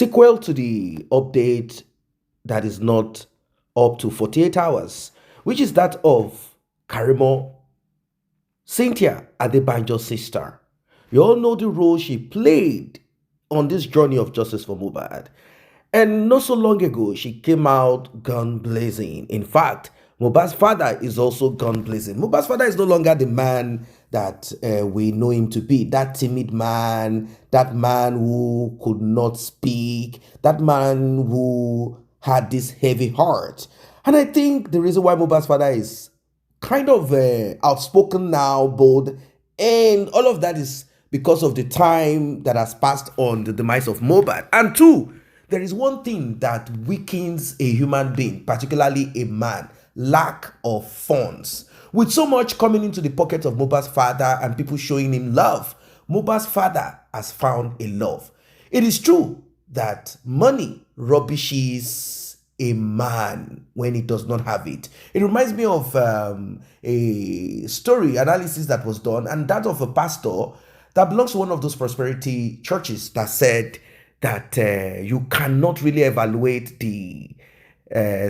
sequel to the update that is not up to 48 hours, which is that of Karimo, Cynthia Adebanjo's sister. You all know the role she played on this journey of justice for Mohbad. And not so long ago, she came out gun blazing. In fact, Mohbad's father is also gun blazing. Mohbad's father is no longer the man that we know him to be. That timid man, that man who could not speak, that man who had this heavy heart. And I think the reason why Mohbad's father is kind of outspoken now, bold, and all of that is because of the time that has passed on the demise of Mohbad. And two, there is one thing that weakens a human being, particularly a man: lack of funds. With so much coming into the pocket of Mohbad's father and people showing him love, Mohbad's father has found a love. It is true that money rubbishes a man when he does not have it. It reminds me of a story analysis that was done, and that of a pastor that belongs to one of those prosperity churches that said that you cannot really evaluate the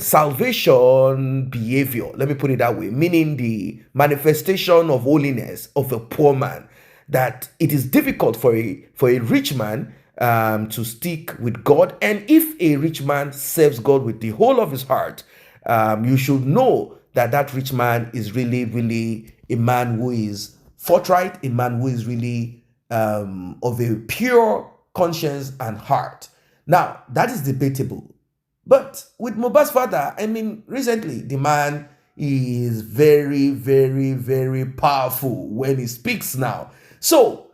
salvation behavior, let me put it that way, meaning the manifestation of holiness of a poor man, that it is difficult for a rich man to stick with God. And if a rich man serves God with the whole of his heart, you should know that that rich man is really a man who is forthright, a man who is really of a pure conscience and heart. Now, that is debatable. But with Mohbad's father, I mean, recently, the man is very powerful when he speaks now. So,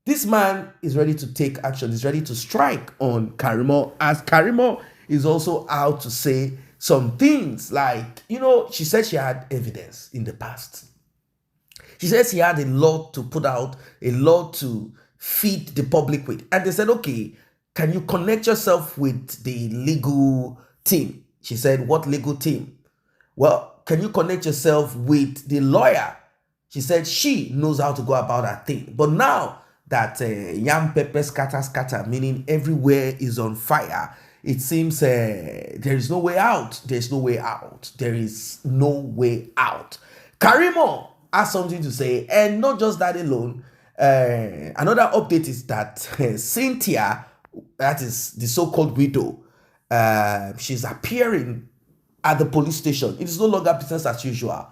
this man is ready to take action, is ready to strike on Karimo, as Karimo is also out to say some things like, she said she had evidence in the past. She says she had a lot to put out, a lot to feed the public with. And they said, okay, can you connect yourself with the legal team? She said, what legal team? Well, can you connect yourself with the lawyer? She said she knows how to go about her thing. But now that yam pepper scatter, meaning everywhere is on fire, it seems there is no way out. There's no way out. There is no way out. Karimo has something to say, and not just that alone. Another update is that Cynthia, that is the so-called widow, she's appearing at the police station. It is no longer business as usual.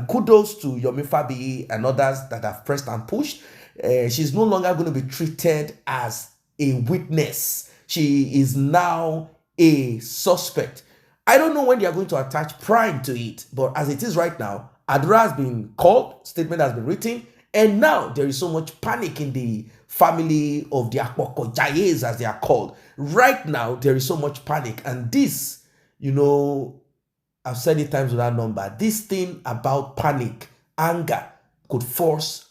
Kudos to Yomi Fabi and others that have pressed and pushed. She's no longer going to be treated as a witness. She is now a suspect. I don't know when they are going to attach prime to it, but as it is right now, Adra has been called, statement has been written, and now there is so much panic in the family of the Akpoko Jayes, as they are called. Right now, there is so much panic. And this, I've said it times without number, this thing about panic, anger, could force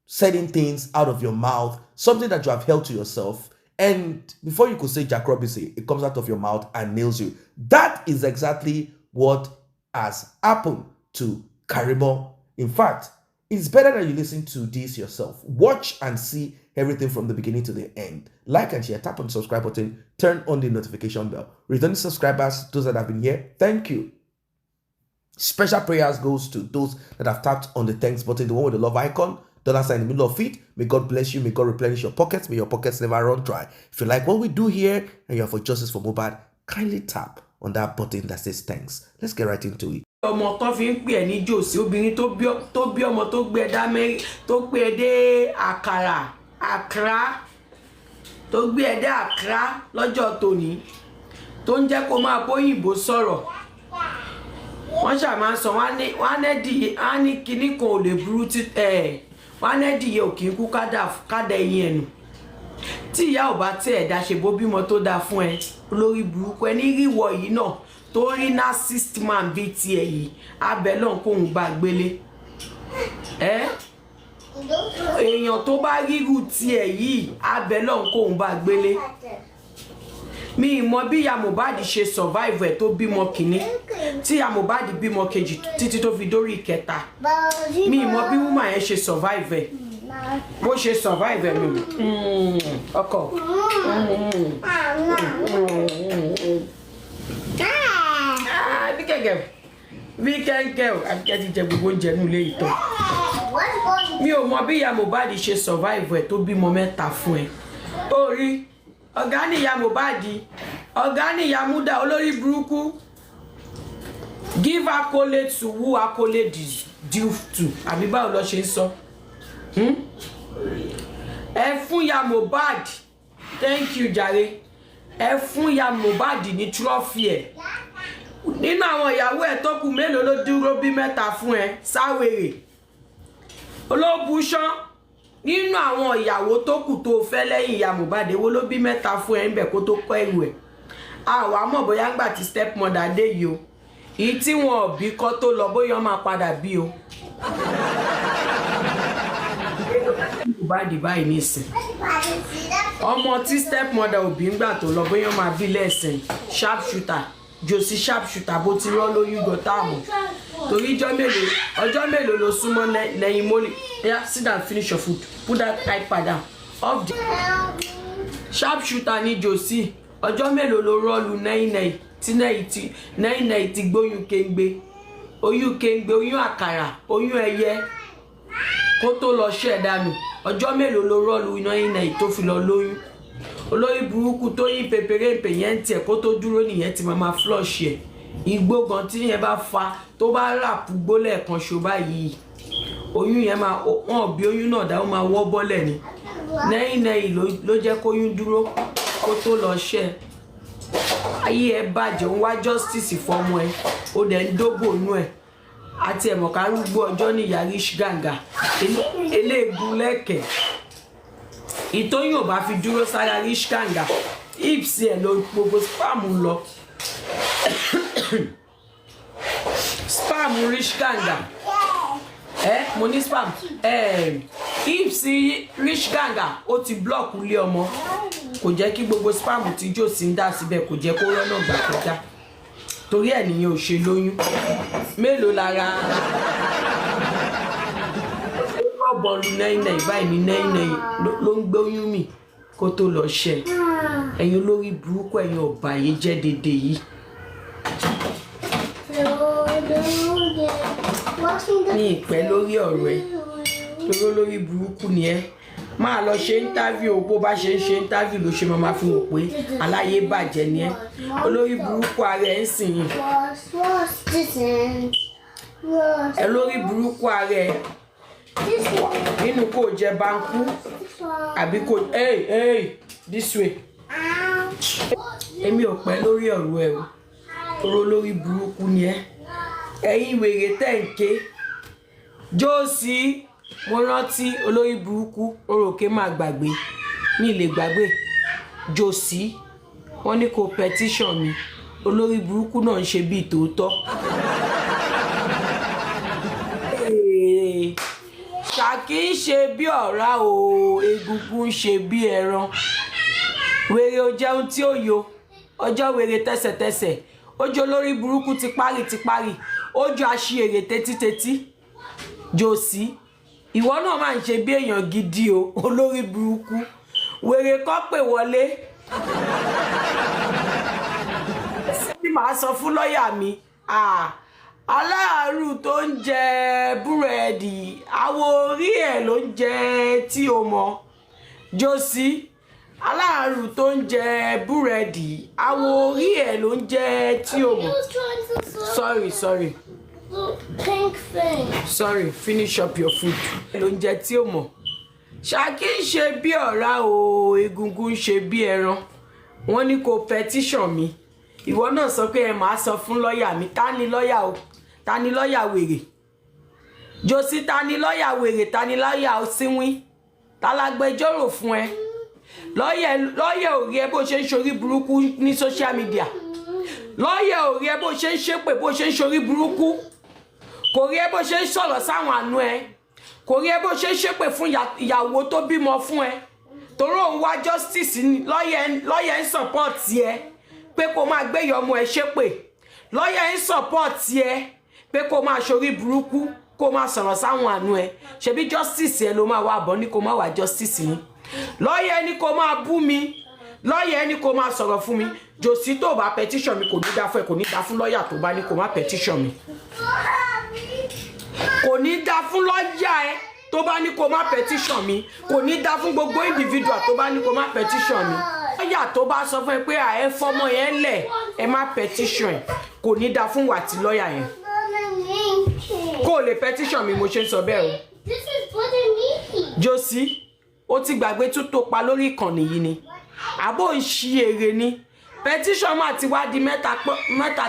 certain things out of your mouth, something that you have held to yourself. And before you could say Jack Robinson, it comes out of your mouth and nails you. That is exactly what has happened to Karimo. In fact, it's better that you listen to this yourself. Watch and see everything from the beginning to the end. Like and share, tap on the subscribe button, turn on the notification bell. Returning subscribers, those that have been here, thank you. Special prayers goes to those that have tapped on the thanks button, the one with the love icon, dollar sign in the middle of it. May God bless you. May God replenish your pockets. May your pockets never run dry. If you like what we do here and you're for justice for Mohbad, kindly tap on that button that says thanks. Let's get right into it. Ọmọ tó fi ń pè ẹ́ ní jòsí, obìnrin tó bí ọmọ tó gbé ẹ̀dá mẹ́rin tó gbé ẹ̀dẹ́ àkàrà tó gbé ẹ̀dẹ́ àkàrà lọ́jọ́ tòní tó ń jẹ́ kó máa bóyìnbó sọ̀rọ̀. Wọ́n ṣà máa ń sọ wọ́n á ní kinní kan ò lè burú wọ́n á nẹ́dìyẹ ò kì í kú kádà ẹyin ẹ̀nù. Tí ìyá ò bá tẹ̀ ẹ̀dá ṣe bó bímọ tó dáa fún ẹ olórí burúkú ẹni ríwọ yìí náà tó rí narcissist man bíi tiẹ̀ yìí abẹ́ lọ́n kó ń gbà gbélé. Èèyàn tó bá ríru tiẹ̀ yìí abẹ́ lọ́n kó ń gbà gbélé. Mi mọ̀ bí ìyá Mohbad ṣe survive ẹ̀ tó bímọ kìíní tí ìyá Mohbad bímọ kejì títí tó fi dórí ìkẹta. Mi mọ̀ bí woman yẹn ṣe survive ẹ̀. bó ṣe survive ẹ̀mí ọkọ. bí kẹ́kẹ́ àbíkẹ́ ti jẹ gbogbo oúnjẹ nílé ìtọ́. mi ò mọ bí ìyá Mohbad ṣe survive ẹ̀ tó bímọ 3 fún ẹ. orí ọ̀gá ni ìyá Mohbad, ọ̀gá ni ìyá Múdà olórí burúkú. Give accolade to who accolade is due to. Àbí báwo lọ ṣe ń sọ? Ẹ fún ìyá Mohbad, thank you jàre. Ẹ fún ìyá Mohbad ní trophy ẹ̀. Nínú àwọn ìyàwó ẹ̀ tó kù mélòó ló dúró bí 3 fún ẹ? Sáwèrè. Olóbùṣán. Nínú àwọn ìyàwó tó kù tó fẹ́ lẹ́yìn ìyá Mohbad, èwo ló bí 3 fún ẹ ńbẹ̀ kó tó kọ́ ẹrù ẹ̀. Àwa mọ̀ bóyá ńgbà tí stepmother dé yìí o. Ìyí tí wọn ò bí kọ́ tó lọ bóyá máa padà bí o. Mohbad báyìí nísìn. Ọmọ tí stepmother ò bí ńgbà tó lọ bóyá máa bí lẹ́sìn. Sharpshooter. Josie sharpshooter bó ti rọ́ lóyún gọ́tàmù. Torí ọjọ́ mélòó ló súnmọ́ lẹ́yìn mọ́lì. Yeah, sit down, finish your food. Put that iPad down. Off the sharpshooter ni Josie. Ọjọ́ mélòó ló rọ́ọ̀lù nẹ́yìn tí nẹ́yìn ti gbóyún kéńgbé. Oyún kéńgbé, oyún àkàrà, oyún ẹyẹ. Kó tó lọ ṣẹ́ dànù. Ọjọ́ mélòó ló rọ́ọ̀lù nẹ́yìn tó fi lọ lóyún. Olórí burúkú tó yín pèpèrèpè yẹn tiẹ̀ kó tó dúró nìyẹn ti máa flush ẹ̀. Igbó gan tí yẹn bá fa tó bá ràpù gbólẹ̀ kan ṣo báyìí. Oyún yẹn máa wọ́n bí oyún náà dá ó máa wọ́ bọ́lẹ̀ ni. Nẹ́yìn ló jẹ́ kóyún dúró kó tó lọ ṣẹ́. Ayé ẹ bàjẹ́ ń wá justice fọmọ ẹ ó dẹ̀ ń dógò nú ẹ̀. Àti ẹ̀mọ̀ká rúgbó ọjọ́ ní yarish gàǹgà eléègún lẹ́kẹ̀ẹ́. Ìtóyún ò bá fi dúró sára rish gàǹgà hips ẹ̀ ló gbogbo spam lọ. Spam rish gàǹgà mo ní spam hips rish gàǹgà ó ti block lé ọmọ kò jẹ́ kí gbogbo spam tí Josie ń dà síbẹ̀ kò jẹ́ kó rọ́nà gbà kọjá torí ẹ̀ nìyẹn ò ṣe lóyún mélòó lára bọ́ọ̀lù nẹ́yìn báyìí ní nẹ́yìn ló ń gbé oyún mi kó tó lọ ṣẹ ẹ̀yin olórí burúkú ẹ̀yin ọ̀bà yìí jẹ́ dédé yìí. ní ìpẹ́ lórí ọ̀rọ̀ ẹ̀ torí olórí burúkú ni ẹ́ máa lọ ṣe interview bó bá ṣe ń ṣe interview ló ṣe máa fi hàn pé aláyé bàjẹ́ ni ẹ́ olórí burúkú ara ẹ̀ ń sìn yìí ẹ lórí burúkú ara ẹ̀ nínú kò jẹ banku àbí kò this way èmi ò pẹ́ lórí ọ̀rọ̀ ẹ̀ o olórí burúkú ni ẹ́ ẹ̀yin wèrè tẹ̀ ń ké Josie mo rántí olórí burúkú oròkè máa gbàgbé mi lè gbàgbé Josie wọ́n ní kó petition mi olórí burúkú náà ń ṣe bíi tòótọ́ ṣàkí ń ṣe bí ọ̀rá o egungun ń ṣe bí ẹran wèrè ò jẹun tí ó yo ọjọ́ wèrè tẹ́sẹ̀tẹ́sẹ̀ ojú olórí burúkú ti parí ojú aṣièrè tetítetí Josie ìwọ náà máa ń ṣe bí èèyàn gidi o olórí burúkú wèrè kọ́ pè wọlé bí màá sọ fún lọ́ọ̀yà mi aláàárù tó ń jẹ búrẹ́dì àwo orí ẹ̀ ló ń jẹ tí o mọ̀ Josie aláàárù tó ń jẹ búrẹ́dì àwo orí ẹ̀ ló ń jẹ tí o mọ̀ sorry pink thing. Sorry, finish up your food. Ló ń jẹ tí ó mọ̀. Ṣàkí ń ṣe bí ọ̀rá o, egungun ń ṣe bí ẹran. Wọ́n ní kó petition mi. Ìwọ náà sọ pé ẹ máa sọ fún lọ́ọ̀yà mi. Ta ni lọ́ọ̀yà o? Ta ni lọ́ọ̀yà wèrè? Josie ta ni lọ́ọ̀yà wèrè? Ta ni lọ́ọ̀yà òsínwín? Ta lágbẹjọ́rò fún ẹ? Lọ́ọ̀yà ò rí ẹ bó ṣe ń ṣorí burúkú ní social media. Lọ́ọ̀yà ò rí ẹ bó ṣe ń ṣépè bó ṣe ń ṣorí burúkú. Kò rí ẹ bó ṣe ń sọ̀rọ̀ sáwọn àánú ẹ kò rí ẹ bó ṣe ń ṣépè fún ìyàwó tó bímọ fún ẹ torí òun wá justice lọ́ọ̀yà ń support ẹ pé kó máa gbé ìyọmọ ẹ ṣépè lọ́ọ̀yà ń support ẹ pé kó máa ṣorí burúkú kó má sọ̀rọ̀ sáwọn àánú ẹ ṣebí justice ẹ ló máa wá bọ̀ ní kó má wá justice ni lọ́ọ̀yà ẹni kó máa bú mi lọ́ọ̀yà ẹni kó máa sọ̀rọ̀ fún mi jòsí tó bá petition mi kò ní dá fún ẹ kò ní dá fún lọ́ọ̀yà tó bá ní kó má petition mi kò ní dá fún lọ́ọ̀yà ẹ tó bá ní kó má petition mi kò ní dá fún gbogbo individual tó bá ní kó má petition mi lọ́ọ̀yà tó bá sọ fún ẹ pé ẹ fọmọ yẹn lẹ̀ ẹ má petition ẹ kò ní dá fún wà tí lọ́ọ̀yà yẹn kó lè petition mi mo ṣe ń sọ bẹ́ẹ̀ o jòsí ó ti gbàgbé tó tó pa lórí ìkànnì yìí ni àbó ń ṣí èrè ni petition máa ti wá di mẹ́ta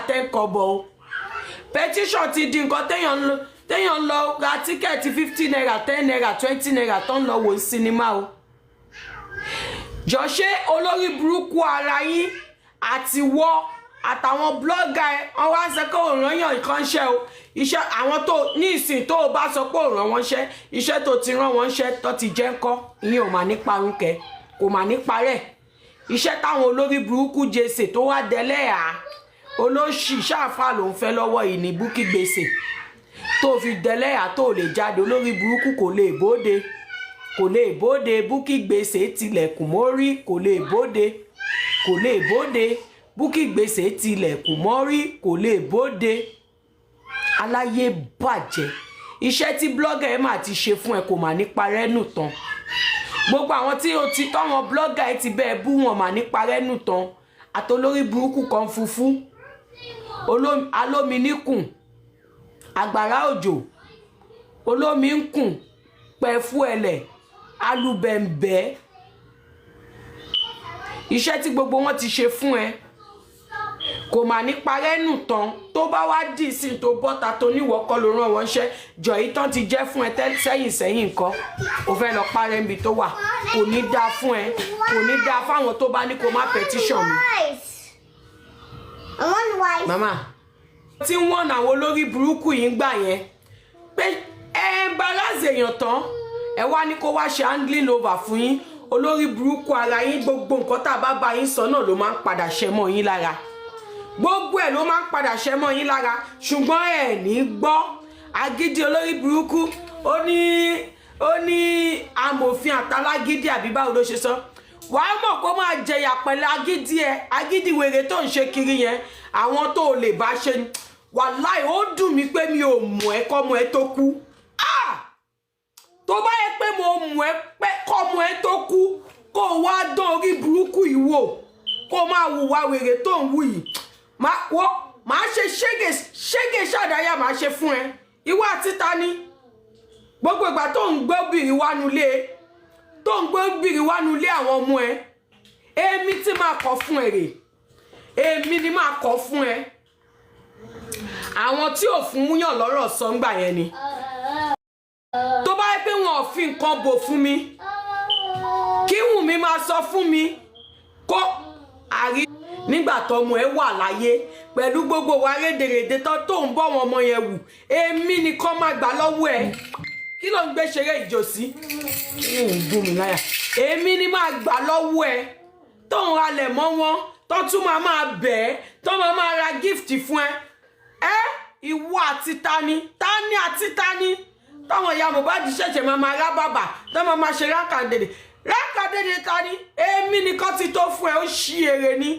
10 kọ́bọ̀ o petition ti di nǹkan téèyàn ń lọ ra tíkẹ́ẹ̀tì 50 naira 10 naira 20 naira tó ń lọ wò sinimá o jọ ṣé olórí burúkú ara yín àti wọ́ àtàwọn blọ́gà ẹ wọ́n wá ń sọ pé òun rán yàn nǹkan ṣe o iṣẹ́ àwọn tó ní ìsìn tó o bá sọ pé òun rán wọn ṣẹ́ iṣẹ́ tó ti rán wọn ṣẹ́ tó ti jẹ́ ńkọ́ ìyẹn ò mà ní parun kẹ kò mà ní parẹ́ iṣẹ́ táwọn olórí burúkú jèsè tó wá délẹ̀ à olóṣì ṣáàfà ló ń fẹ́ lọ́wọ́ yìí ní búkí gbèsè tó fi délẹ̀ à tó lè jáde olórí burúkú kò lè bóde búkí gbèsè tilẹ̀kùn mórí kò lè bóde búkí gbèsè tilẹ̀kùn mórí kò lè bóde aláyé bàjẹ́ iṣẹ́ tí blogger ẹ máa ti ṣe fún ẹ kò mà ní parẹ́ nù tán gbogbo àwọn tí o ti tọ́wọn blogger ẹ ti bẹ́ẹ̀ bú wọn mà ní parẹ́ nù tán àtolórí burúkú kan funfun alómi níkùn àgbàrá òjò olómi ń kùn pẹ̀fú ẹlẹ̀ alúbẹ̀ǹbẹ̀ iṣẹ́ tí gbogbo wọn ti ṣe fún ẹ kò mà ní parẹ́ nù tán tó bá wá dì sí tó bọ́ta tó níwọ̀ kọ́ ló rán wọn ṣẹ́ jọ yìí tán ti jẹ́ fún ẹ sẹ́yìn nǹkan ò fẹ́ lọ parẹ́ níbi tó wà kò ní dáa fún ẹ kò ní dáa fáwọn tó bá ní kó má petition mi. mama tí wọ́n náà olórí burúkú yìí ń gbà yẹn pé ẹ ń balance èèyàn tán ẹ wá ní kó wá ṣe handling over fún yín olórí burúkú ara yín gbogbo nǹkan tá a bá bá yín sọ náà ló máa ń padà ṣẹ mọ́ yín lára gbogbo ẹ̀ ló máa ń padà ṣẹ mọ́ yín lára ṣùgbọ́n ẹ̀ ní gbọ́ agídí olórí burúkú ó ní amòfin àtàlágídí àbí báwo ló ṣe sọ wàá mọ̀ kó máa jẹyà pẹ̀lú agídí wèrè tó ń ṣe kiri yẹn àwọn tó lè bá ṣe ni wàláì ó dùn mí pé mi ò mọ̀ ẹ́ kọ́mọ ẹ tó kú tó bá yẹ pé mo mọ̀ ẹ́ pé kọ́mọ ẹ tó kú kó wá dán orí burúkú yìí wò kó máa hùwà wèrè tó ń wù yìí máa ṣe ṣége ṣàdáyà máa ṣe fún ẹ ìwà títa ni gbogbo ìgbà tó ń gbé obìnrin wánu ilé àwọn ọmọ ẹ èmi tí máa kọ fún ẹ rè èmi ni máa kọ fún ẹ àwọn tí ò fún yàn lọ́rọ̀ sọ́ngbà yẹn ni tó bá yẹ pé wọn ò fi nǹkan bò fún mi kí Wunmi máa sọ fún mi kó àrí nígbà tọmọ ẹ wà láyé pẹ̀lú gbogbo wa rédèrèdè tó ń bọ́ wọn ọmọ yẹn wù èmi nìkan máa gbà lọ́wọ́ ẹ kí ló ń gbé ṣeré ìjòsí ń gún mi láyà èmi ni máa gbà lọ́wọ́ ẹ tó ń halẹ̀ mọ́ wọn tó tún máa bẹ̀ ẹ́ tó máa ra gift fún ẹ ìwọ àti tani àti tani táwọn ìyá Mohbad ṣẹ̀ṣẹ̀ máa rá bàbà tó máa ṣe rákàdédé tani èmi nìkan ti tó fún ẹ ó ṣí èrè ni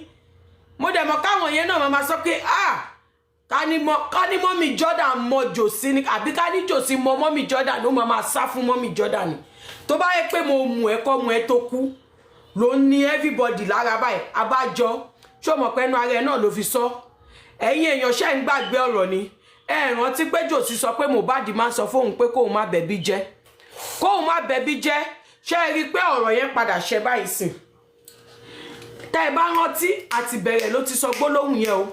mo dẹ̀ mọ̀ káwọn yẹn náà máa sọ pé ká ní mọ́mì Jordan mọ jòsí ni àbí ká ní jòsí mọ mọ́mì Jordan ló máa sá fún mọ́mì Jordan ni tó bá yẹ pé mo mú ẹ kọ́ mu ẹ tó kú ló ní everybody lára báyìí abájọ ṣó mọ̀ pé ẹnu ara ẹ náà ló fi sọ ẹ̀yin èèyàn ṣe ń gbàgbé ọ̀rọ̀ ni ẹ rántí pé jòsí sọ pé Mohbad máa sọ fóun pé kóun má bẹ̀bí jẹ́ ṣé ẹ rí i pé ọ̀rọ̀ yẹn padà ṣẹ báyìí sìn tẹ́ ẹ bá rántí àti bẹ̀rẹ̀ ló ti sọ gbólóhùn yẹn o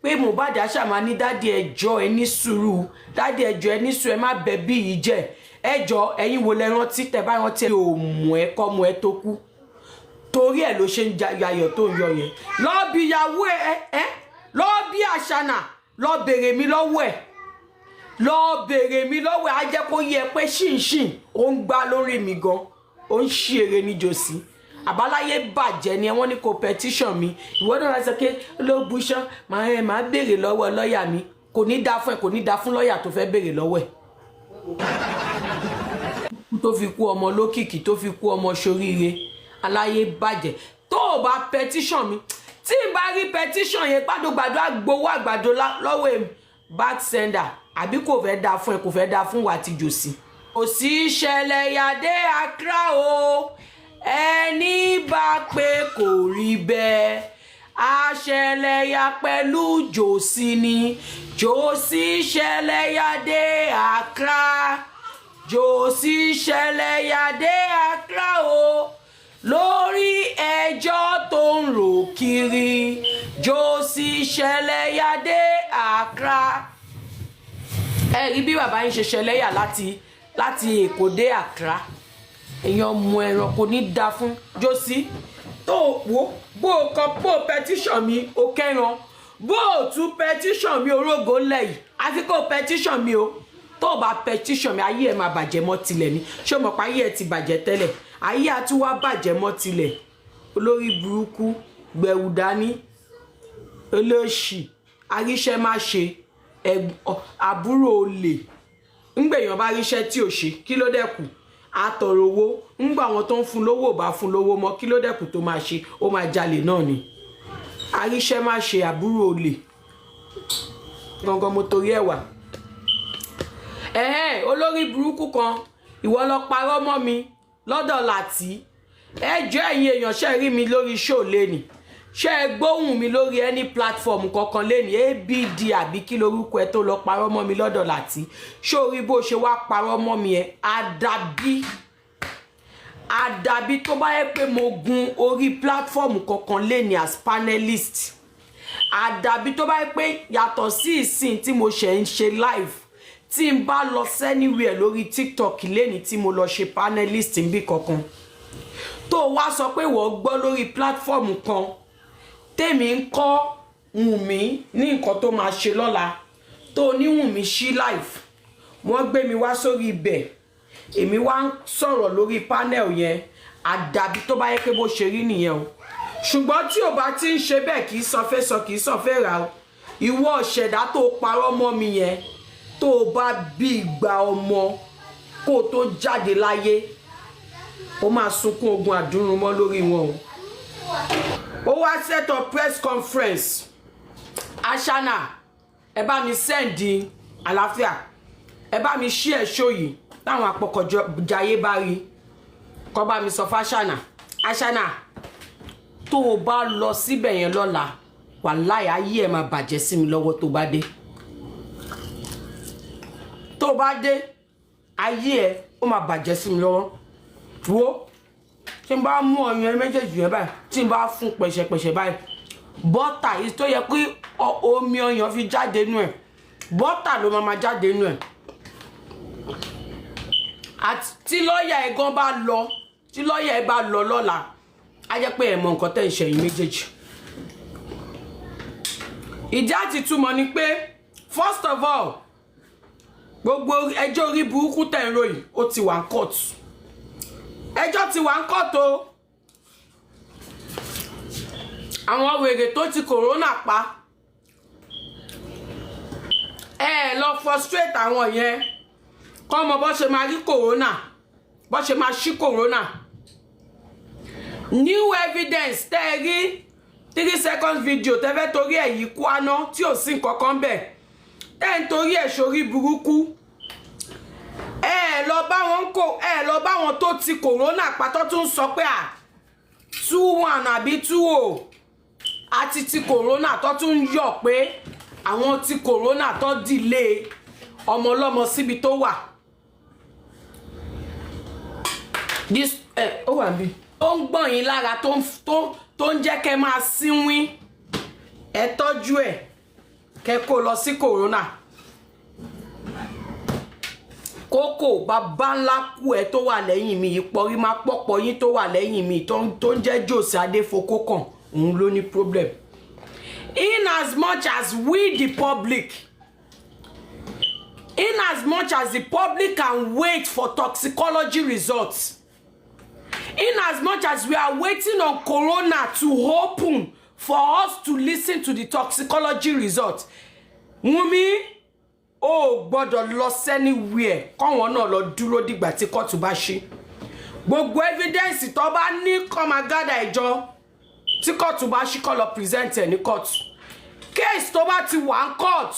pé Mohbad àṣàmà ní dádì ẹjọ́ ẹ ní sùúrù dádì ẹjọ́ ẹ ní sùúrù ẹ má bẹ̀bí yìí jẹ́ ẹjọ́ ẹ̀yin wo lẹ rántí tẹ́ bá rántí ẹ ò mú ẹ kọ́ mu ẹ tó kú torí ẹ ló ṣe ń yayọ̀ tó ń yọ yẹn lọ́ọ́ bí ìyàwó ẹ lọ́ọ́ bí àṣànà lọ́ọ́ béèrè mi lọ́wọ́ ẹ̀ á jẹ́ kó yẹ pé ṣìnṣìn ó ń gbá lórí mi gan ó ń ṣí èrè ní jòsí àbáláyé bàjẹ́ ni wọ́n ní kò petition mi ìwọ náà láti sọ pé ló buṣán máa béèrè lọ́wọ́ lọ́ọ̀yà mi kò ní dá fún ẹ kò ní dá fún lọ́ọ̀yà tó fẹ́ béèrè lọ́wọ́ ẹ̀ tó fi kú ọmọ lókìkí tó fi kú ọmọ ṣoríire aláyé bàjẹ́ tó o bá petition mi tí n bá rí petition yẹn gbàdúgbàdú àgbowó àgbàdo lọ́wọ́ èmi back sender àbí kò fẹ́ da fún ẹ kò fẹ́ da fún wa ti jòsí. kò sí ìṣẹ̀lẹ̀ yàdé Accra o ẹni bá pé kò rí bẹ́ẹ̀ àṣẹlẹ̀ ya pẹ̀lú jòsí ni jòsí ṣẹlẹ̀ yàdé Accra jòsí ṣẹlẹ̀ yàdé Accra o lórí ẹjọ́ tó ń rò kiri jòsí ṣẹlẹ̀ yàdé Accra. ẹ rí bí bàbá yín ṣe ṣẹlẹ́yà láti Èkó dé Accra èèyàn mú ẹranko ní da fún jòsí tó wo bó o kọ bó o petition mi o kẹran bó o tún petition mi orógo ńlẹ̀ yìí àfi kó o petition mi o tó o bá petition mi ayé ẹ máa bàjẹ́ mọ́ tilẹ̀ ni ṣé o mọ̀ pé ayé ẹ ti bàjẹ́ tẹ́lẹ̀ ayé a tún wá bàjẹ́ mọ́ tilẹ̀ olórí burúkú gbẹ̀wù dání olóṣì aríṣẹ́ má ṣe àbúrò olè ńgbèyàn bá ríṣẹ́ tí ò ṣe kí ló dẹ́kù àtọ̀rọ̀ owó ńgbà àwọn tó ń fún lówó bá fún lówó mọ́ kí ló dẹ́kù tó máa ṣe ó máa jalè náà ni aríṣẹ́ má ṣe àbúrò olè gangan mo torí ẹ̀wà olórí burúkú kan ìwọ lọ parọ́ mọ́ mi lọ́dọ̀ Láti ẹjọ́ ẹ̀yin èèyàn ṣe rí mi lórí show lẹ́nì ṣe ẹ gbóhùn mi lórí any platform kankan lẹ́nì abd àbí kí lorúkọ ẹ tó lọ parọ́ mọ́ mi lọ́dọ̀ Láti sórí bó ṣe wá parọ́ mọ́ mi ẹ àdàbí tó bá yẹ pé mo gun orí platform kankan lẹ́nì as panelist àdàbí tó bá yẹ pé yàtọ̀ sí ìsìn tí mo ṣe ń ṣe live tí n bá lọ anywhere lórí TikTok lẹ́ni tí mo lọ ṣe panelist níbí kankan tó wá sọ pé wọ́n gbọ́ lórí platform kan tèmi ń kọ́ Wunmi ní nǹkan tó máa ṣe lọ́la tó ní Wunmi ṣí live wọ́n gbé mi wá sórí ibẹ̀ èmi wá ń sọ̀rọ̀ lórí panel yẹn àdàbí tó bá yẹ pé bó ṣe rí nìyẹn o ṣùgbọ́n tí ò bá ti ń ṣe bẹ́ẹ̀ kì í sọ fẹ́ sọ kì í sọ fẹ́ rà o ìwọ ọ̀ṣẹ̀dá tó parọ́ mọ́ mi yẹn tó o bá bí ìgbà ọmọ kó o tó jáde láyé ó máa sunkún ogun àdúrúmọ́ lórí wọn o ó wá set up press conference Ashana ẹ bá mi sẹ́ǹdì àlàáfíà ẹ bá mi ṣí ẹ̀ṣọ́ yìí táwọn apọ̀kọ̀jayé bá rí kó bá mi sọ fáṣánà Ashana tó o bá lọ síbẹ̀ yẹn lọ́la wàláhì ayé ẹ̀ máa bàjẹ́ sí mi lọ́wọ́ tó bá dé tó bá dé ayé ẹ̀ ó máa bàjẹ́ sí mi lọ́wọ́ wo tí n bá mú ọyàn méjèèjì yẹn báyìí tí n bá fún pẹ̀ṣẹ̀pẹ̀ṣẹ̀ báyìí bọ́tà yìí tó yẹ kí omi ọyàn fi jáde nù ẹ̀ bọ́tà ló máa jáde nù ẹ̀ àti tí lọ́ọ̀yà ẹ̀ gan bá lọ tí lọ́ọ̀yà ẹ̀ bá lọ lọ́la á jẹ́ pé ẹ̀ mọ nǹkan tẹ̀ ń ṣe yín méjèèjì ìdí àti túmọ̀ ni pé first of all gbogbo ẹjọ́ orí burúkú tẹ̀ ń ròyìn ó ti wà ń kóòtù ẹjọ́ ti wà ń kóòtù àwọn wèrè tó ti kòrónà pa ẹ lọ frustrate àwọn yẹn kọ́ mọ bọ́ ṣe máa rí kòrónà bọ́ ṣe máa ṣí kòrónà new evidence tẹ́ ẹ rí 3 seconds video tẹ́fẹ́ torí ẹ̀ yìí kú aná tí ò sí nǹkan kan bẹ̀ tẹ́ ń torí ẹ̀ ṣorí burúkú ẹ lọ bá wọn tó ti kòrónà pátọ́ tún sọ pé 2-1 àbí 2-0 àti ti kòrónà tó tún yọ̀ pé àwọn ti kòrónà tó dìlé ọmọ ọlọ́mọ síbi tó wà ó wà bí ó ń gbọ̀n yín lára tó ń jẹ́ kẹ́ máa sínwín ẹ tọ́jú ẹ̀ kẹ́ kó lọ sí kòrónà kókò bàbá ńlá kú ẹ tó wà lẹ́yìn mi ìpọ̀rí máa pọ̀pọ̀ yín tó wà lẹ́yìn mi tó ń jẹ́ Jòsí Adéfokókàn òun ló ní problem. In as much as we the public can wait for toxicology results, in as much as we are waiting on corona to open for us to listen to the toxicology results, Wunmi, ó gbọ́dọ̀ lọ anywhere kọ́wọn náà lọ dúró dìgbà tí kóòtù bá ṣí. Gbogbo evidence tó bá ní kó máa gather ìjọ tí kóòtù bá ṣí kó lọ present ẹ̀ ní kóòtù. Case tó bá ti wà ní court,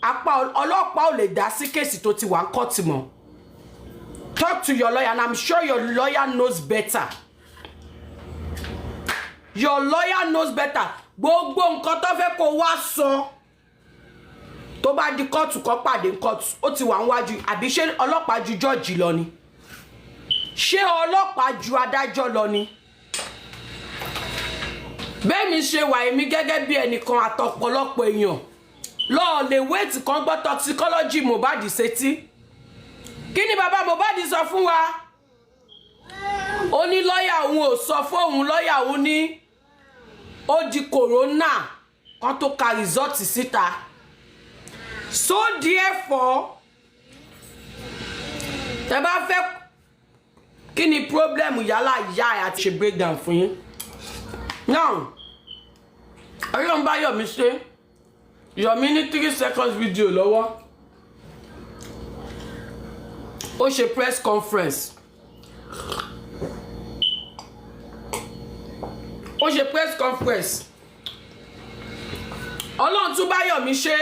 apá ọlọ́pàá ò lè dá sí case tó ti wà ní court mọ́. Talk to your lawyer, and I'm sure your lawyer knows better. Your lawyer knows better. Gbogbo nǹkan tó fẹ́ kó wá sọ tó bá di kóòtù kó pàdé kóòtù ó ti wà níwájú. Àbí ṣé ọlọ́pàá ju judge lọ ni? Ṣé ọlọ́pàá ju adájọ́ lọ ni? Bẹ́ẹ̀ mi ṣe wà èmi gẹ́gẹ́ bí ẹnìkan àtọ̀pọ̀lọpọ̀ èèyàn lọ́ọ̀ lè wait kan gbọ́ toxicology Mohbad sétí. Kí ni bàbá Mohbad sọ fún wa? Ó ní lọ́yà òun ò sọ fóun, lọ́yà òun ní ó di corona kan tó ka result síta. So therefore, tẹ́ bá fẹ́ kí ni problem yálà ìyá ẹ̀ àti ṣe breakdown fún yín. Now, Ọlọ́run bá Yomi ṣe, Yomi ní 3 seconds video lọ́wọ́. Ó ṣe press conference. Ó ṣe press conference. Ọlọ́run tún bá Yomi ṣe.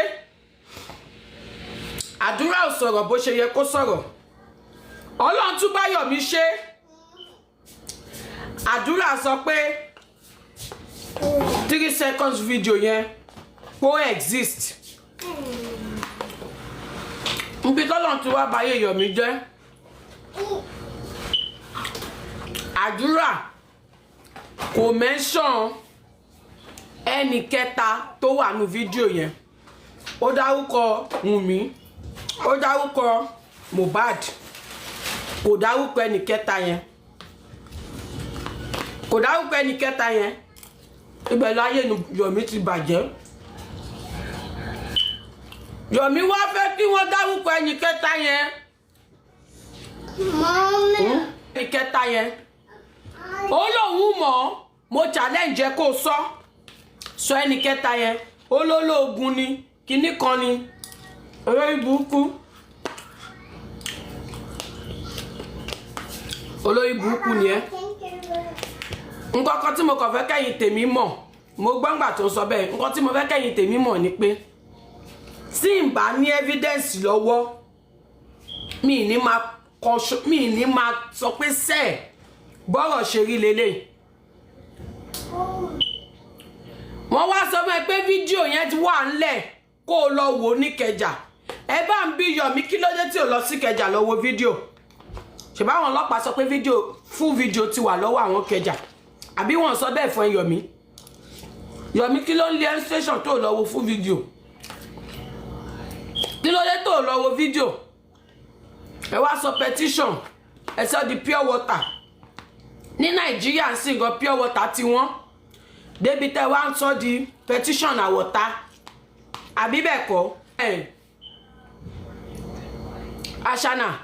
Àdúrà ò sọ̀rọ̀ bó ṣe yẹ kó sọ̀rọ̀. Ọlọ́run tún bá Yomi ṣe. Àdúrà sọ pé 3 seconds video yẹn kó exist. Nbi tọ́lọ́run ti wá báyé Yomi jẹ́. Àdúrà kò mention ẹni kẹta tó wà nínú fídíò yẹn. Ó dárúkọ Wunmi, ó dárúkọ Mohbad, kò dárúkọ ẹni kẹta yẹn. Kò dárúkọ ẹni kẹta yẹn. Ibẹ̀ láyé ni Yomi ti bàjẹ́. Yomi wá fẹ́ kí wọ́n dárúkọ ẹni kẹta yẹn. Mommy. Ẹni kẹta yẹn. Ó lóun mọ̀, mo challenge kó sọ ẹni kẹta yẹn. Ó lólógun ni, kíní kan ni. Olórí burúkú. Olórí burúkú ni ẹ́. Nǹkan kan tí mo kàn fẹ́ kẹ́yìn tèmi mọ̀, mo gbọ́ngbà tó sọ bẹ́ẹ̀. Nǹkan tí mo fẹ́ kẹ́yìn tèmi mọ̀ ni pé tí n bá ní evidence lọ́wọ́, mi ní máa sọ pé sẹ́ẹ̀ bọ́rọ̀ ṣe rí lélẹ̀. Wọ́n wá sọ fún ẹ pé fídíò yẹn ti wà ńlẹ̀ kó o lọ wò ní Ìkẹjà. Ẹ bá ń bí Yomi kí ló dé tí ò lọ sí Ìkẹjà lọ wo fídíò. Ṣèbá àwọn ọlọ́pàá sọ pé full video ti wà lọ́wọ́ àwọn Ìkẹjà. Àbí wọ́n sọ bẹ́ẹ̀ fún ẹ Yomi. Yomi kí ló ń lé station tó lọ wo full video. Kí ló dé tó lọ wo fídíò. Ẹ wá sọ petition, ẹ sọ di pure water. Ní Nàìjíríà sì gan pure water ti wọ́n. Débi tẹ́ wá ń sọ di petition àwọ̀tá. Àbí bẹ́ẹ̀ kọ́. Ashana.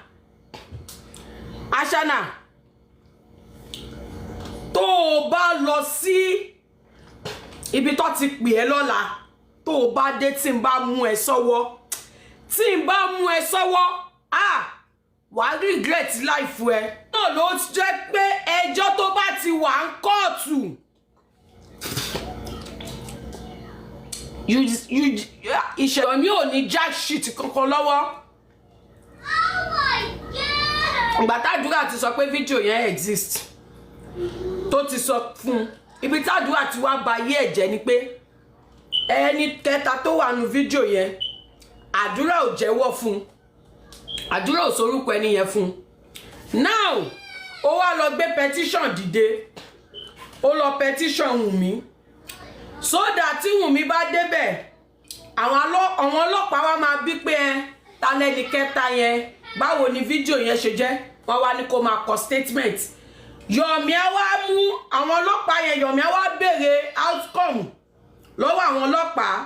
Tó o bá lọ sí ibi tó ti pè ẹ́ lọ́la, tó o bá dé tí n bá mú ẹ sọ́wọ́. Tí n bá mú ẹ sọ́wọ́, wàá regret life ẹ. Náà ló jẹ́ pé ẹjọ́ tó bá ti wà ń kóòtù. Ìṣẹ̀lẹ̀ mi ò ní jack shit kankan lọ́wọ́. Ìgbà tádùúrà ti sọ pé fídíò yẹn exist. Tó ti sọ fún ibi tádùúrà ti wá ba ayé ẹ̀jẹ̀ ni pé ẹni kẹta tó wà nínú fídíò yẹn àdúrà ò jẹ́wọ́ fún. Àdúrà ò sorúkọ ẹni yẹn fún. Now ó wá lọ gbé petition dìde. Ó lọ petition Wunmi. So that tí Wunmi bá débẹ̀, àwọn ọlọ́pàá wá máa bí pé ta lẹ́ni kẹta yẹn, báwo ni fídíò yẹn ṣe jẹ́. Wọ́n wá ní kó máa kọ statement. Yomi á wá mú àwọn ọlọ́pàá yẹn, Yomi á wá béèrè outcome lọ́wọ́ àwọn ọlọ́pàá.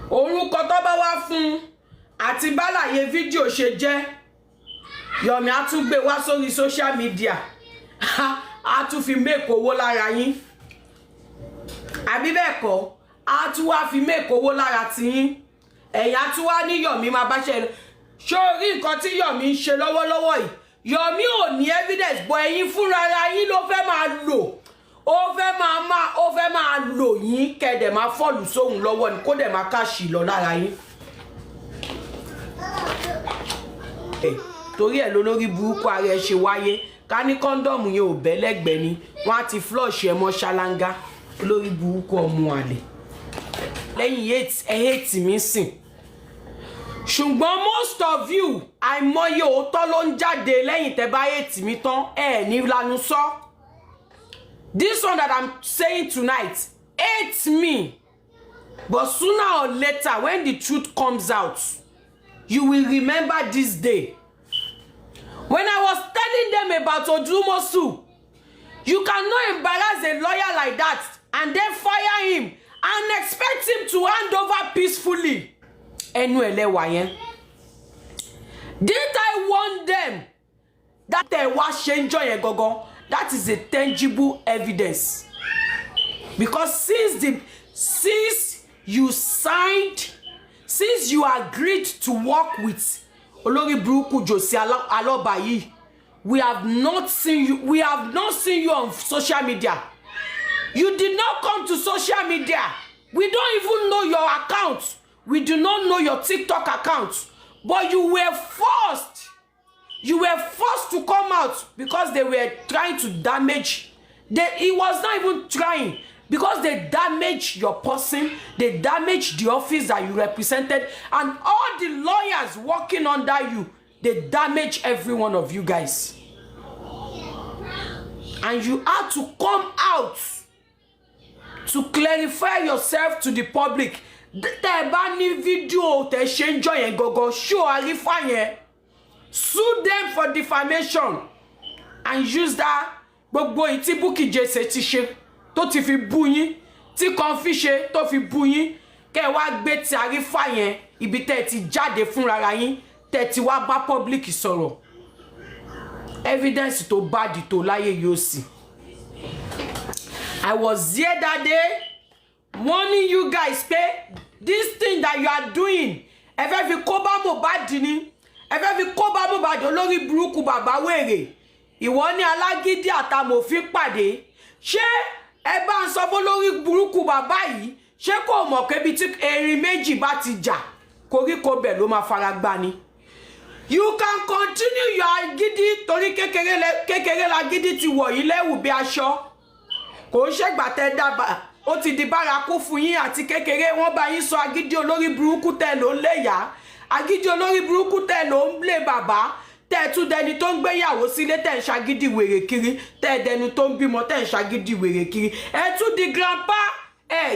Orúkọ tó bá wá fún àti bálàyé fídíò ṣe jẹ́. Yomi á tún gbé wá sórí social media. Á tún fi make owó lára yín. Àbí bẹ́ẹ̀ kọ́, á tún wá fi make owó lára tiyín. ẹ̀yà tí wá ní Yomi máa bá ṣe ṣó rí nǹkan tí Yomi ń ṣe lọ́wọ́lọ́wọ́ yìí Yomi ò ní evidence bọ́ ẹ̀yin fúnra ara yín ló fẹ́ máa lò ó fẹ́ máa lò yín kẹ́dẹ̀ máa fọ́ọ̀lù sóhun lọ́wọ́ ni kó dẹ̀ máa káṣì lọ lára yín torí ẹ̀ lólórí burúkú ara ẹ̀ ṣe wáyé ká ní kọ́ńdọ̀mù yẹn ò bẹ́ lẹ́gbẹ̀ẹ́ ni wọ́n á ti flush ẹ̀ mọ́ ṣáláńgá lórí burúkú ọmọ àlè lẹ́yìn hate mi sìn ṣùgbọ́n most of you àìmọye òótọ́ ló ń jáde lẹ́yìn tẹ́ bá hate mi tán ní lanu sọ this one that I'm saying tonight hate me but sooner or later when the truth comes out you will remember this day when I was telling them about Odumosu. You cannot embarrass a lawyer like that and then fire him and expect him to hand over peacefully. Ẹnu ẹlẹ́wà yẹn. Didn't I warn them that they were changing yẹn gangan? That is a tangible evidence. Because since you signed, since you agreed to work with Olórí Burúkú Josie Aloba yìí, we have not seen you on social media. You did not come to social media. We don't even know your account. We do not know your TikTok account. But you were forced. You were forced to come out because they were trying to damage. He was not even trying because they damaged your person. They damaged the office that you represented. And all the lawyers working under you, they damage every one of you guys. And you had to come out to clarify yourself to the public. Tẹ́ bá ní video tẹ́ ṣe ń jọ yẹn gogo show àrífà yẹn. Sue them for defamation and use that gbogbo ìtí Bukky Jesse ti ṣe tó ti fi bú yín tí kan fi ṣe tó fi bú yín kẹ́ wá gbé ti àrífà yẹn ibi tẹ́ ti jáde fúnra ra yín tẹ́ ti wá bá public sọ̀rọ̀. Evidence tó bad tó láyé yóò sì. I was there that day warning you guys pé this thing that you are doing ẹ fẹ́ fi kó bá Mohbad ni ẹ fẹ́ fi kó bá Mohbad olórí burúkú bàbá wèrè ìwọ ní alágídí àtàmòfin pàdé ṣé ẹ bá ń sọ fún olórí burúkú bàbá yìí ṣé kò mọ̀ pé bí tí erin méjì bá ti jà koríko bẹ̀ ló máa fara gbá ni. You can continue your agídí torí kékeré la gidi ti wọ̀ yín lẹ́wù bí aṣọ kò ń ṣègbà tẹ́ dábàá ó ti di bárakú fún yín àti kékeré wọ́n bá yín sọ agídí olórí burúkú tẹ́ ló ń léyà agídí olórí burúkú tẹ́ ló ń lé bàbá tẹ́ tún dẹni tó ń gbéyàwó sílé tẹ́ ń ṣagídí wèrè kiri tẹ́ dẹni tó ń bímọ tẹ́ ń ṣagídí wèrè kiri ẹ tún di grandpa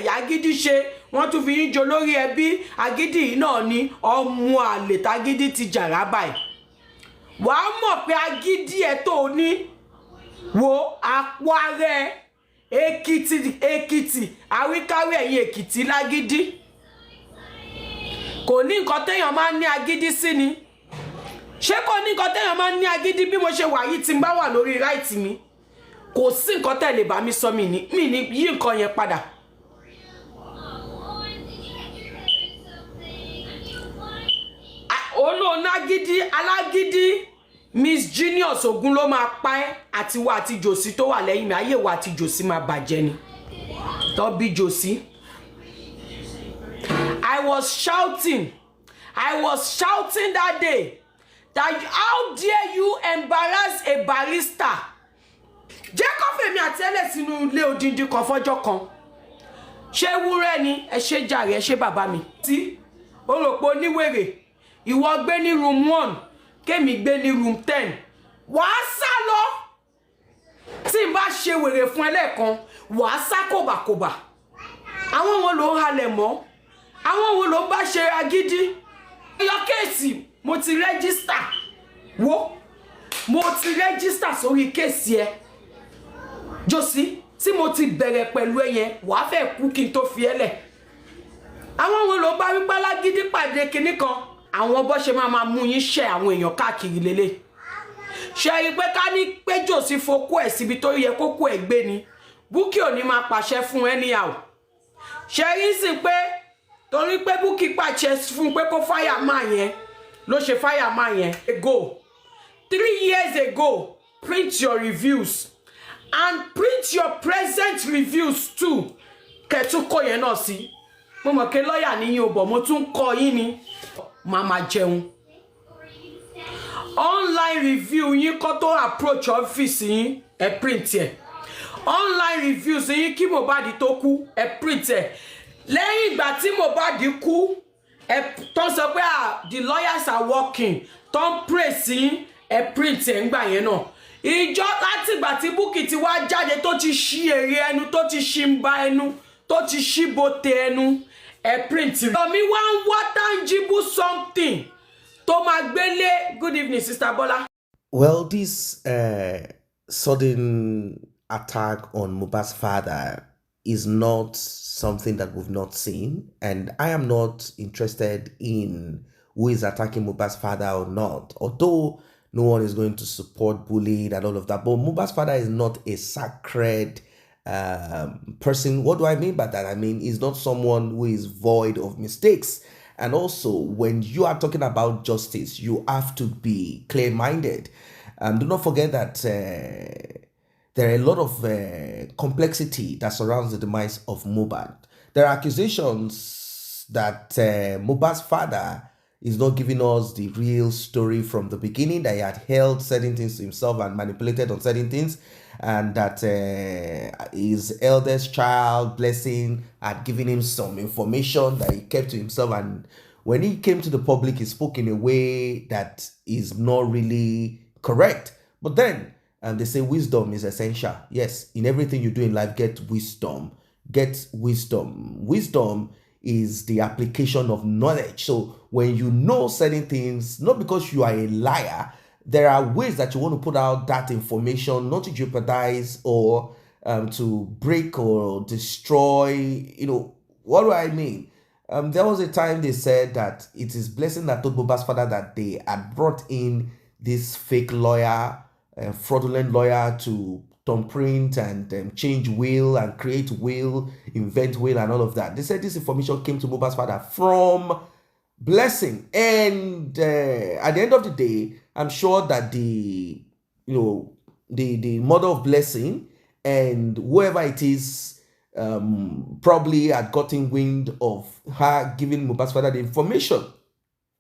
yagídí ṣe wọ́n tún fi yín jọ lórí ẹbí agídí yìí náà ní ọmọ àlè tagídí ti jàrá báyìí wàá mọ̀ pé agídí ẹ tó ní wo àpò ààrẹ Èkìtì àwíkáwí ẹ̀yìn Èkìtì lágídí kò ní nǹkan téèyàn máa ń ní agídí sí ni ṣé kò ní nǹkan téèyàn máa ń ní agídí bí mo ṣe wà yìí tí n bá wà lórí right mi kò sí nǹkan tẹ́lẹ̀ bá mi sọ mi ní yí nǹkan yẹn padà. olóòna gidi alágídí Miss Genius ogun ló máa pa ẹ́ àti wa àti Josie tó wà lẹ́yìn mi ayé wa àti Josie máa bàjẹ́ ni tó bí Josie. I was shouting that day that how dare you embarrass a barrister. Jẹ́ kó fèmí àti ẹlẹ́ sínú ilé odindi kan fọ́jọ́ kan ṣé wúrẹ́ ni ẹ ṣe jàre ẹ ṣe bàbá mi tí ó rò pé oníwèrè ìwọ gbé ní room 1 kémi gbé ní room 10 wàá sá lọ tí n bá ṣe wèrè fún ẹlẹ́ẹ̀kan wàá sá kòbàkòbà àwọn wo ló ń halẹ̀ mọ́ àwọn wo ló ń bá ṣe agídí yọ kéèsì mo ti rẹ́gísítà mo ti rẹ́gísítà sórí kéèsì ẹ Josie tí mo ti bẹ̀rẹ̀ pẹ̀lú ẹyẹn wàá fẹ́ kú kí n tó fi ẹlẹ̀ àwọn wo ló bá wípé alágídí pàdé kinní kan àwọn bó ṣe máa mú yín ṣe àwọn èèyàn káàkiri lélẹ̀ ṣe rí pé ká ní pé Josie fokú ẹ̀ síbi tó yẹ kókó ẹ̀ gbé ni Bukky ò ní máa pàṣẹ fún anyhow ṣe rí sí pé torí pé Bukky pàṣẹ fún pé kó fire man yẹn ló ṣe fire man yẹn ago 3 years ago. Print your reviews and print your present reviews too. Kẹtù kọ yẹn náà sí. Mo mọ̀ pé lọ́ọ̀yà níyìn ò bọ̀ mo tún kọ yín ni. Màmá jẹun. Online review yín kó tó approach office yín ẹ print ẹ̀. Online reviews yín kí Mohbad tó kú ẹ print ẹ̀. Lẹ́yìn ìgbà tí Mohbad kú ẹ tó sọ pé the lawyers are working tó ń praise yín ẹ print ẹ̀ ńgbà yẹn náà. Ìjọ láti ìgbà tí Bukky ti wá jáde tó ti ṣí èrè ẹnu tó ti ṣí ń ba ẹnu tó ti ṣí bote ẹnu ẹ print rẹ̀. Yomi wá ń wá tangible something tó máa gbélé. Good evening, Sister Bola. Well, this sudden attack on Mohbad's father is not something that we've not seen, and I am not interested in who is attacking Mohbad's father or not, although no one is going to support bullying and all of that. But Mohbad's father is not a sacred person. What do I mean by that? I mean, he's not someone who is void of mistakes. And also, when you are talking about justice, you have to be clear-minded. Do not forget that there are a lot of complexity that surrounds the demise of Mohbad. There are accusations that Mohbad's father is not giving us the real story from the beginning, that he had held certain things to himself and manipulated on certain things, and that his eldest child, Blessing, had given him some information that he kept to himself, and when he came to the public, he spoke in a way that is not really correct. But then, they say wisdom is essential. Yes, in everything you do in life, get wisdom. Get wisdom. Wisdom is the application of knowledge. So when you know certain things, not because you are a liar, there are ways that you want to put out that information, not to jeopardize or to break or destroy. You know, what do I mean? There was a time they said that it is Blessing that told Mohbad's father that they had brought in this fake lawyer, fraudulent lawyer, to thumbprint and change will and create will, invent will and all of that. They said this information came to Mohbad's father from Blessing, and at the end of the day, I'm sure that the mother of Blessing and whoever it is probably had gotten wind of her giving Mohbad's father the information.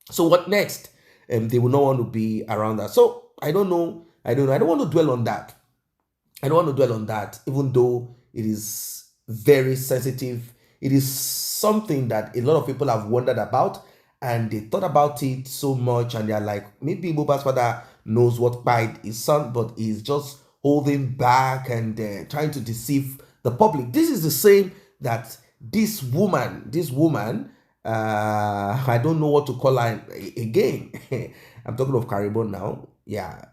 So what next? They will not want to be around that. So I don't know. I don't want to dwell on that. Even though it is very sensitive. It is something that a lot of people have wondered about, and they thought about it so much, and they're like, maybe Mohbad's father knows what bite his son, but he's just holding back and trying to deceive the public. This is the same that this woman, I don't know what to call her again. I'm talking of Karimo now. Yeah.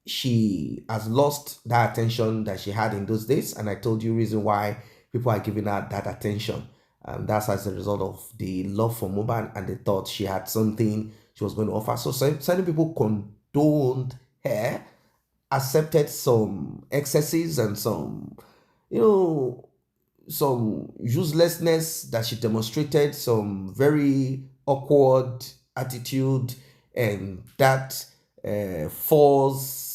She has lost that attention that she had in those days, and I told you reason why people are giving her that attention, and that's as a result of the love for Mohbad, and they thought she had something she was going to offer. So certain people condoned her, accepted some excesses and some uselessness that she demonstrated, some very awkward attitude, and that falls,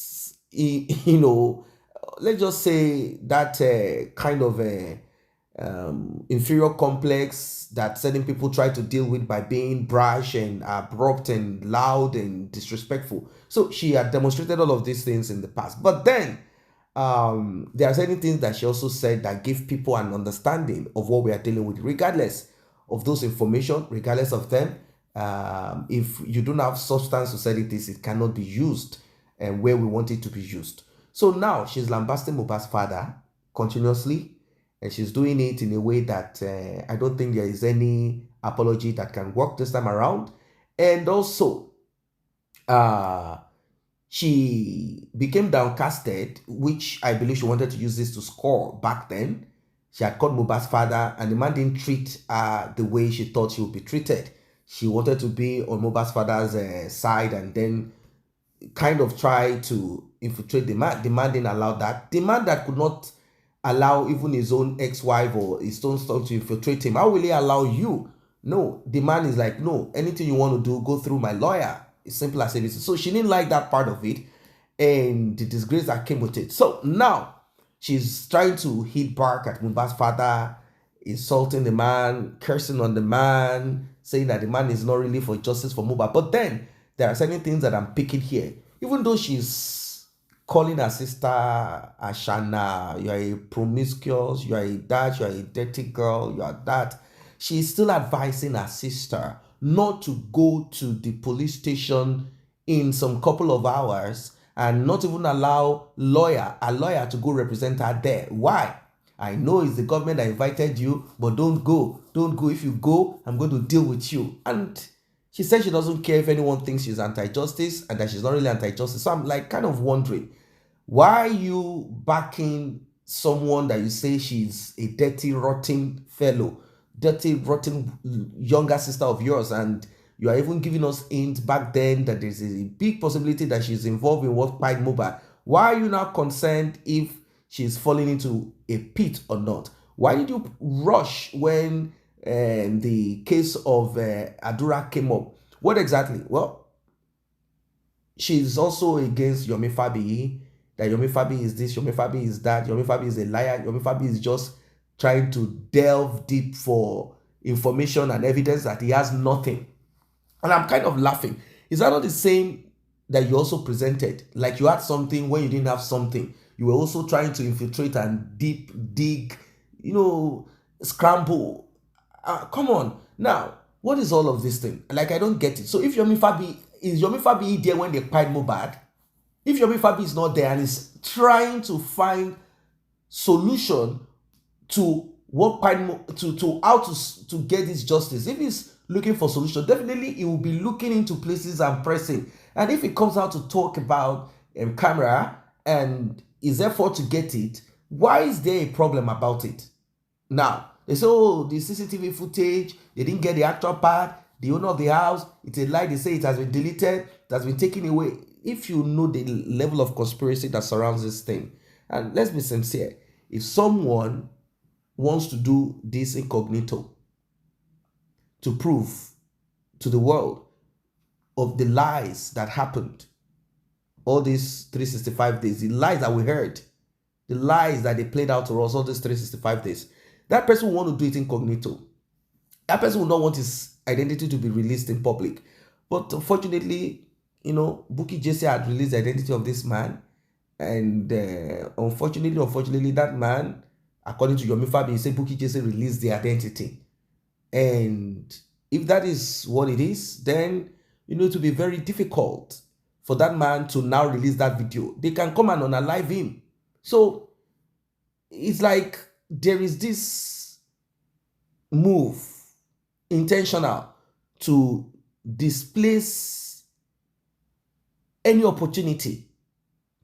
let's just say that kind of inferior complex that certain people try to deal with by being brash and abrupt and loud and disrespectful. So she had demonstrated all of these things in the past. But then there are certain things that she also said that give people an understanding of what we are dealing with, regardless of those information, regardless of them. If you don't have substance to certain things, it cannot be used and where we want it to be used. So now she's lambasting Mohbad's father continuously, and she's doing it in a way that I don't think there is any apology that can work this time around. And also, she became downcasted, which I believe she wanted to use this to score back then. She had caught Mohbad's father, and the man didn't treat her the way she thought she would be treated. She wanted to be on Mohbad's father's side, and then kind of try to infiltrate the man. The man didn't allow that. The man that could not allow even his own ex-wife or his own son to infiltrate him, how will he allow you No, the man is like, no, anything you want to do, go through my lawyer. It's simple as it is. So she didn't like that part of it and the disgrace that came with it. So now she's trying to hit back at Mohbad's father, insulting the man, cursing on the man, saying that the man is not really for justice for Mohbad. But then there are certain things that I'm picking here. Even though she's calling her sister Ashana, you are a promiscuous, you are a that, you are a dirty girl, you are that. She's still advising her sister not to go to the police station in some couple of hours and not even allow a lawyer to go represent her there. Why? I know it's the government that invited you, but don't go. Don't go. If you go, I'm going to deal with you. And she said she doesn't care if anyone thinks she's anti-justice and that she's not really anti-justice. So I'm like kind of wondering, why are you backing someone that you say she's a dirty, rotten fellow, dirty, rotten younger sister of yours, and you are even giving us hints back then that there's a big possibility that she's involved in what pied Mohbad? Why are you now concerned if she's falling into a pit or not? Why did you rush when the case of Adura came up? What exactly? Well, she's also against Yomi Fabi, that Yomi Fabi is this, Yomi Fabi is that, Yomi Fabi is a liar, Yomi Fabi is just trying to delve deep for information and evidence that he has nothing. And I'm kind of laughing. Is that not the same that you also presented? Like you had something when you didn't have something. You were also trying to infiltrate and deep dig, scramble. Come on. Now, what is all of this thing? Like, I don't get it. So if Yomi Fabi there when they pied Mohbad? If Yomi Fabi is not there and is trying to find solution to what to how to get this justice, if he's looking for solution, definitely he will be looking into places and pressing. And if he comes out to talk about camera and his effort to get it, why is there a problem about it? Now they say, oh, the CCTV footage, they didn't get the actual part, the owner of the house, it's a lie, they say it has been deleted, it has been taken away. If you know the level of conspiracy that surrounds this thing, and let's be sincere, if someone wants to do this incognito to prove to the world of the lies that happened all these 365 days, the lies that we heard, the lies that they played out to us all these 365 days, that person will want to do it incognito. That person will not want his identity to be released in public. But unfortunately, Bukky Jesse had released the identity of this man. And unfortunately, that man, according to Yomi Fabi, he said Bukky Jesse released the identity. And if that is what it is, then it will be very difficult for that man to now release that video. They can come and unalive him. So it's like there is this move, intentional, to displace any opportunity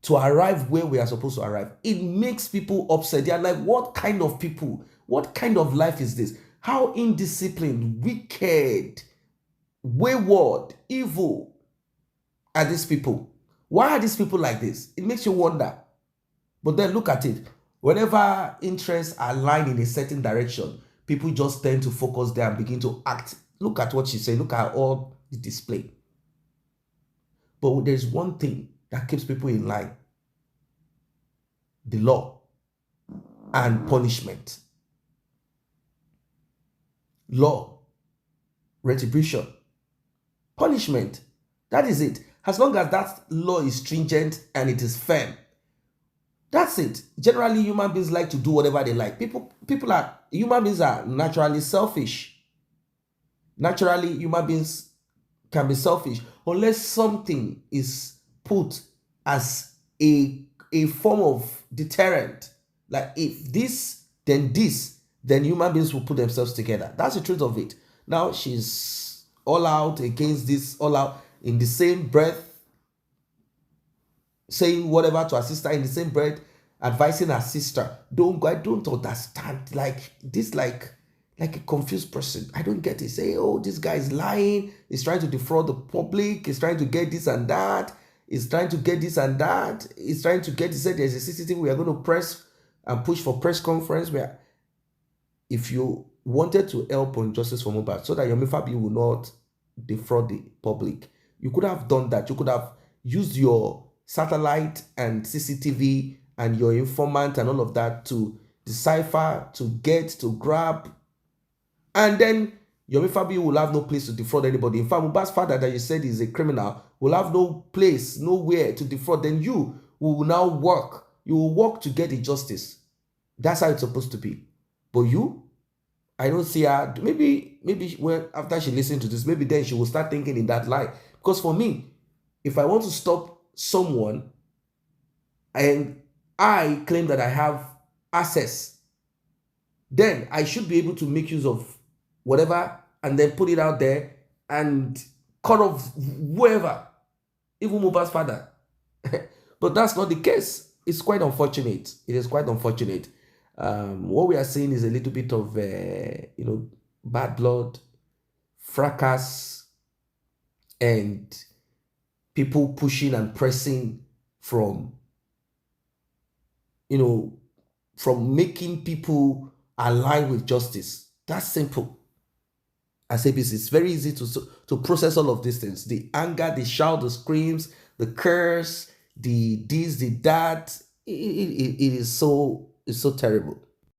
to arrive where we are supposed to arrive. It makes people upset. They are like, what kind of people? What kind of life is this? How indisciplined, wicked, wayward, evil are these people? Why are these people like this? It makes you wonder. But then look at it. Whenever interests are aligned in a certain direction, people just tend to focus there and begin to act. Look at what she said. Look at all the display. But there's one thing that keeps people in line: the law and punishment. Law, retribution, punishment. That is it. As long as that law is stringent and it is firm, that's it. Generally, human beings like to do whatever they like. Human beings are naturally selfish. Naturally, human beings can be selfish unless something is put as a form of deterrent. Like if this, then human beings will put themselves together. That's the truth of it. Now she's all out against this, all out in the same breath, saying whatever to her sister, in the same breath advising her sister. I don't understand. Like this, like a confused person. I don't get it. Say, oh, this guy is lying. He's trying to defraud the public. He's trying to get this and that. He's trying to get this and that. He's trying to get, he said there's a CCTV. We are going to press and push for press conference where if you wanted to help on justice for Mohbad so that Yomi Fabi will not defraud the public, you could have done that. You could have used your satellite and CCTV and your informant and all of that to decipher, to get, to grab, and then Yomi Fabi will have no place to defraud anybody. In fact, Mohbad's father that you said is a criminal will have no place, nowhere to defraud. Then you will now work. You will work to get the justice. That's how it's supposed to be. But you, I don't see her. Maybe when after she listens to this, maybe then she will start thinking in that light. Because for me, if I want to stop someone and I claim that I have access, then I should be able to make use of whatever and then put it out there and cut off whoever, even Mohbad's father. But that's not the case. It's quite unfortunate. It is quite unfortunate. What we are seeing is a little bit of, bad blood, fracas, and people pushing and pressing from making people align with justice. That's simple. As ABCs, it's very easy to process all of these things. The anger, the shout, the screams, the curse, the this, the that. It's so terrible.